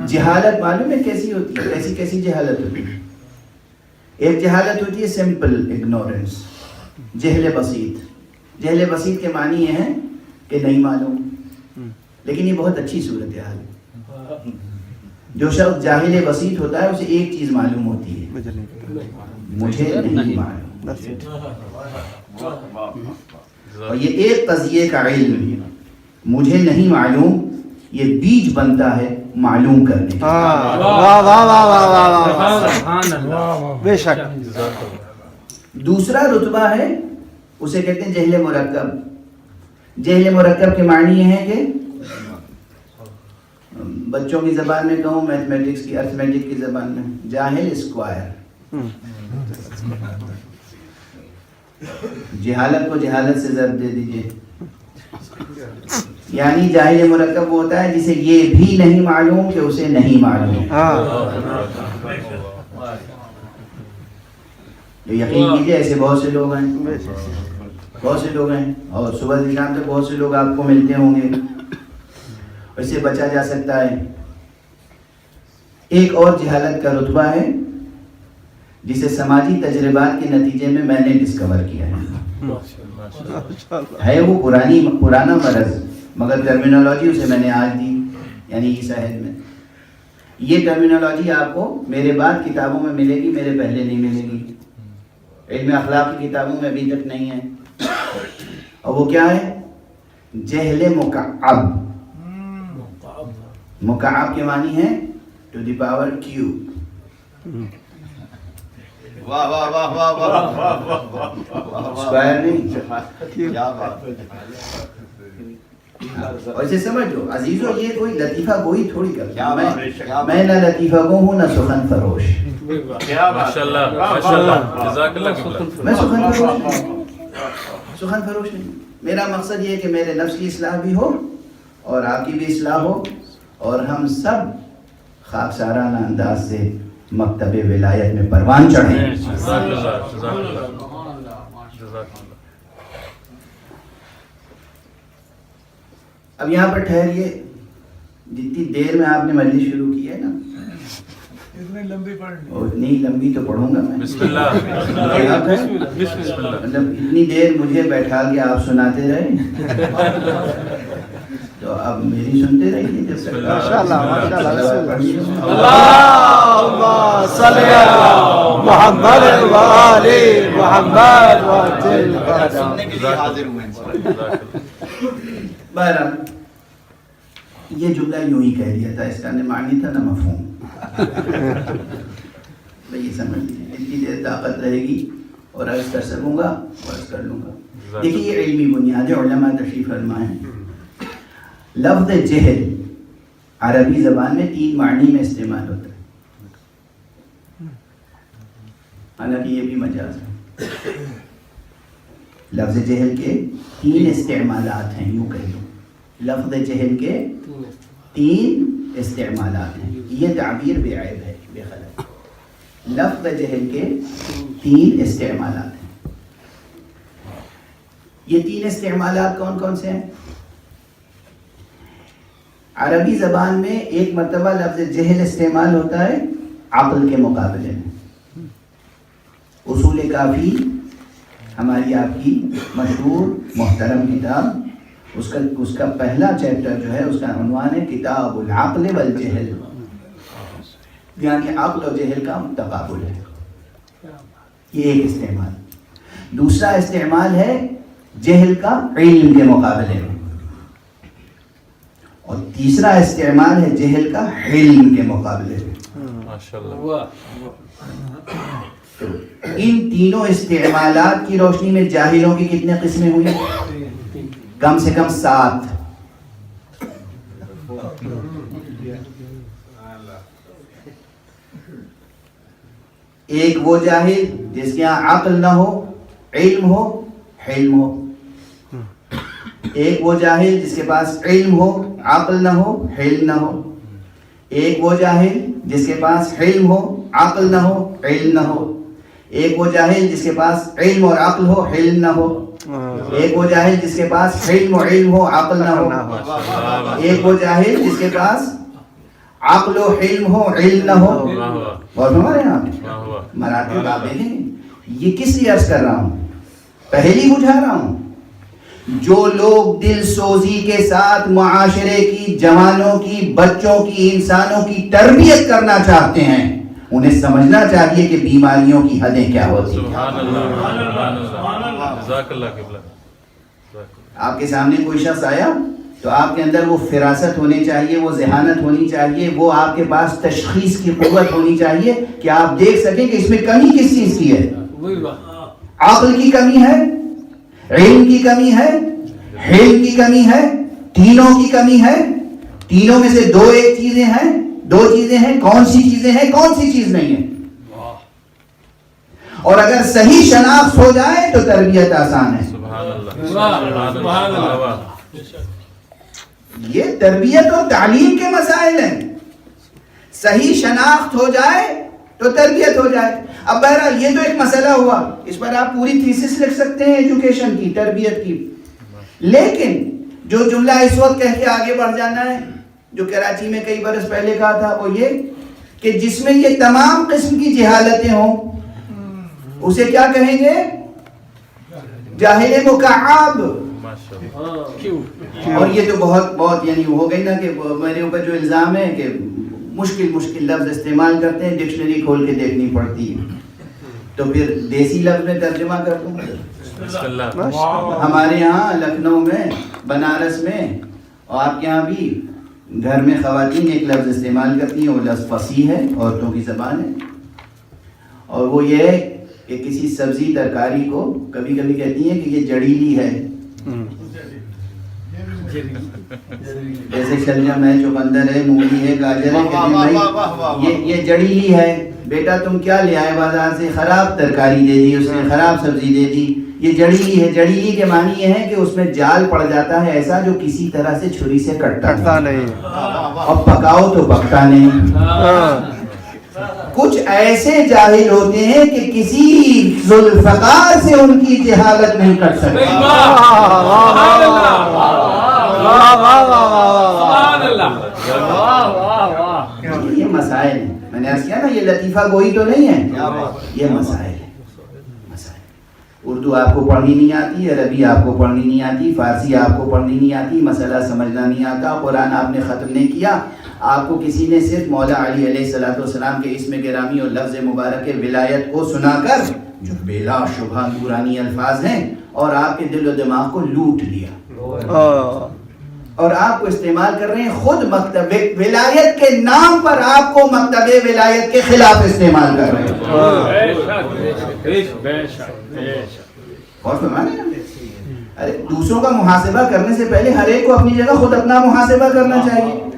جہالت معلوم ہے کیسی ہوتی ہے؟ کیسی جہالت ہوتی ہے؟ ایک جہالت ہوتی ہے سمپل اگنورنس، جہل بسیط۔ جہل بسیط کے معنی یہ ہیں کہ نہیں معلوم، لیکن یہ بہت اچھی صورتحال ہے۔ جو شخص جاہل بسیط ہوتا ہے اسے ایک چیز معلوم ہوتی ہے، مجھے نہیں معلوم۔ اور یہ ایک قضیے کا علم، مجھے نہیں معلوم، یہ بیج بنتا ہے معلوم کرنے کا۔ واہ واہ واہ واہ واہ، بے شک۔ دوسرا رتبہ ہے، اسے کہتے ہیں جہل مرکب۔ جہل مرکب کے معنی یہ ہے کہ بچوں کی زبان میں کہوں، میتھمیٹکس کی، ارتھمیٹک کی زبان میں، جاہل اسکوائر۔ جہالت کو جہالت سے ضرب دے دیجئے، یعنی جاہل مرکب وہ ہوتا ہے جسے یہ بھی نہیں معلوم کہ اسے نہیں معلوم۔ یقین کیجئے ایسے بہت سے لوگ ہیں، بہت سے لوگ ہیں، اور صبح سے شام تک بہت سے لوگ آپ کو ملتے ہوں گے۔ اس سے بچا جا سکتا ہے۔ ایک اور جہالت کا رتبہ ہے جسے سماجی تجربات کے نتیجے میں میں نے ڈسکور کیا ہے وہ پرانا مرض، مگر ٹرمینالوجی اسے میں نے آج دی، یعنی اس عہد میں۔ یہ ٹرمینالوجی آپ کو میرے بعد کتابوں میں ملے گی، میرے پہلے نہیں ملے گی۔ علم اخلاق کی کتابوں میں ابھی تک نہیں ہے۔ اور وہ کیا ہے؟ جہل مکعب۔ مکعب کے معنی ہے ٹو دی پاور کیو۔ واہ واہ واہ واہ واہ، اسکوائر نہیں۔ ویسے سمجھ لو عزیزو، یہ کوئی لطیفہ گوئی تھوڑی کرتا ہے۔ میں نہ لطیفہ گو ہوں، نہ سخن فروش۔ ماشاءاللہ ماشاءاللہ، جزاک اللہ۔ میں سخن فروش نہیں، سخن فروش نہیں۔ میرا مقصد یہ ہے کہ میرے نفس کی اصلاح بھی ہو اور آپ کی بھی اصلاح ہو، اور ہم سب خاکسارانہ انداز سے مکتب ولایت میں پروان چڑھیں۔ جزاک اللہ، جزاک اللہ، جزاک اللہ۔ اب یہاں پر ٹھہریے، جتنی دیر میں آپ نے مجلس شروع کی ہے نا، اتنی لمبی تو پڑھوں گا میں۔ بسم اللہ، مطلب اتنی دیر مجھے بیٹھا کے آپ سناتے رہے تو اب میری سنتے رہیے جب تک۔ ماشاءاللہ ماشاءاللہ، اللہم صلی علی محمد و آل محمد وعجل بہرحال یہ جملہ یوں ہی کہہ دیا تھا، اس کا نہ معنی تھا نہ مفہوم۔ یہ سمجھ لیجیے، جتنی دیر طاقت رہے گی اور عرض کر سکوں گا عرض کر لوں گا۔ دیکھیے یہ علمی بنیاد ہے، علماء تشریف فرمائے ہیں۔ لفظ جہل عربی زبان میں 3 معنی میں استعمال ہوتا ہے، حالانکہ یہ بھی مجاز ہے۔ لفظ جہل کے 3 استعمالات ہیں، یوں کہہ لو، لفظ جہل کے 3 استعمالات ہیں۔ یہ تعبیر بے عیب ہے، بے خلل۔ لفظ جہل کے 3 استعمالات ہیں۔ یہ 3 استعمالات کون کون سے ہیں؟ عربی زبان میں ایک مرتبہ لفظ جہل استعمال ہوتا ہے عقل کے مقابلے میں۔ اصول کافی ہماری آپ کی مشہور محترم کتاب، اس کا پہلا چیپٹر جو ہے اس کا عنوان ہے کتاب العقل والجہل، یعنی عقل اور جہل کا تقابل ہے۔ یہ ایک استعمال۔ دوسرا استعمال ہے جہل کا علم کے مقابلے میں، اور تیسرا استعمال ہے جہل کا علم کے مقابلے میں۔ ماشاءاللہ۔ ان تینوں استعمالات کی روشنی میں جاہلوں کی کتنے قسمیں ہوئی؟ کم سے کم 7۔ ایک وہ جاہل جس کے یہاں عقل نہ ہو، علم ہو، حلم ہو۔ ایک وہ جاہل جس کے پاس علم ہو، عقل نہ ہو، حلم نہ ہو۔ ایک وہ جاہل جس کے پاس علم ہو، عقل نہ ہو، علم نہ ہو۔ ایک وہ جاہل جس کے پاس علم اور عقل ہو، حلم نہ ہو۔ ایک وہ جاہل جس کے پاس علم و علم ہو، عقل نہ ہو۔ ایک وہ جاہل جس کے پاس عقل و حلم ہو علم نہ ہو. واہ واہ بہت ہمارے یہاں واہ واہ مراتب آپ دیکھیں. یہ کس لیے عرض کر رہا ہوں؟ پہلی بجھا رہا ہوں. جو لوگ دل سوزی کے ساتھ معاشرے کی، جوانوں کی، بچوں کی، انسانوں کی تربیت کرنا چاہتے ہیں، انہیں سمجھنا چاہیے کہ بیماریوں کی حدیں کیا ہوتی ہیں. سبحان اللہ سبحان اللہ جزاک اللہ قبلہ. آپ کے سامنے کوئی شخص آیا تو آپ کے اندر وہ فراست ہونی چاہیے، وہ ذہانت ہونی چاہیے، وہ آپ کے پاس تشخیص کی قوت ہونی چاہیے کہ آپ دیکھ سکیں کہ اس میں کمی کس چیز کی ہے. عقل کی کمی ہے، علم کی کمی ہے، حلم کی کمی ہے، تینوں کی کمی ہے. تینوں میں سے دو ایک چیزیں ہیں، دو چیزیں ہیں. کون سی چیزیں ہیں، کون سی چیز نہیں ہے؟ اور اگر صحیح شناخت ہو جائے تو تربیت آسان ہے. سبحان اللہ سبحان اللہ. یہ تربیت اور تعلیم کے مسائل ہیں. صحیح شناخت ہو جائے تو تربیت ہو جائے. اب بہرحال یہ تو ایک مسئلہ ہوا، اس پر آپ پوری تھیسس لکھ سکتے ہیں ایجوکیشن کی، تربیت کی. لیکن جو جملہ اس وقت کہہ کے آگے بڑھ جانا ہے، جو کراچی میں کئی برس پہلے کہا تھا، وہ یہ کہ جس میں یہ تمام قسم کی جہالتیں ہوں اسے کیا کہیں گے؟ جاہل مکعب. اور یہ تو بہت یعنی ہو گئی نا کہ میرے اوپر جو الزام ہے کہ مشکل لفظ استعمال کرتے ہیں، ڈکشنری کھول کے دیکھنی پڑتی ہے. تو پھر دیسی لفظ میں ترجمہ کر دوں. ہمارے یہاں لکھنؤ میں، بنارس میں اور آپ کے یہاں بھی گھر میں خواتین ایک لفظ استعمال کرتی ہیں، وہ لفظ فصیح ہے، عورتوں کی زبان ہے. اور وہ یہ ہے کہ کسی سبزی ترکاری کو کبھی کبھی کہتی ہیں کہ یہ جڑیلی ہے. جیسے شلجم ہے، چقندر ہے، مولی ہے، گاجر ہے، یہ جڑیلی ہے. بیٹا تم کیا لے آئے بازار سے؟ خراب ترکاری دے دی اس نے، خراب سبزی دے دی. یہ جڑیلی ہے. جڑیلی کے معنی یہ ہے کہ اس میں جال پڑ جاتا ہے ایسا جو کسی طرح سے چھری سے کٹتا نہیں، اور پکاؤ تو پکتا نہیں. کچھ ایسے جاہل ہوتے ہیں کہ کسی ذوالفقار سے ان کی جہالت نہیں کٹ سکتے. یہ مسائل ہیں. میں نے عرض کیا نا، یہ لطیفہ گوئی تو نہیں ہے، یہ مسائل ہے. اردو آپ کو پڑھنی نہیں آتی، عربی آپ کو پڑھنی نہیں آتی، فارسی آپ کو پڑھنی نہیں آتی، مسئلہ سمجھنا نہیں آتا، قرآن آپ نے ختم نہیں کیا، آپ کو کسی نے صرف مولا علی علیہ السلام کے اسم گرامی اور لفظ مبارک ولایت کو سنا کر، جو بلا شبہ نورانی الفاظ ہیں، اور آپ کے دل و دماغ کو لوٹ لیا اور آپ کو استعمال کر رہے ہیں. خود مکتب ولایت کے نام پر آپ کو مکتب ولایت کے خلاف استعمال کر رہے ہیں. اور ارے دوسروں کا محاسبہ کرنے سے پہلے ہر ایک کو اپنی جگہ خود اپنا محاسبہ کرنا چاہیے.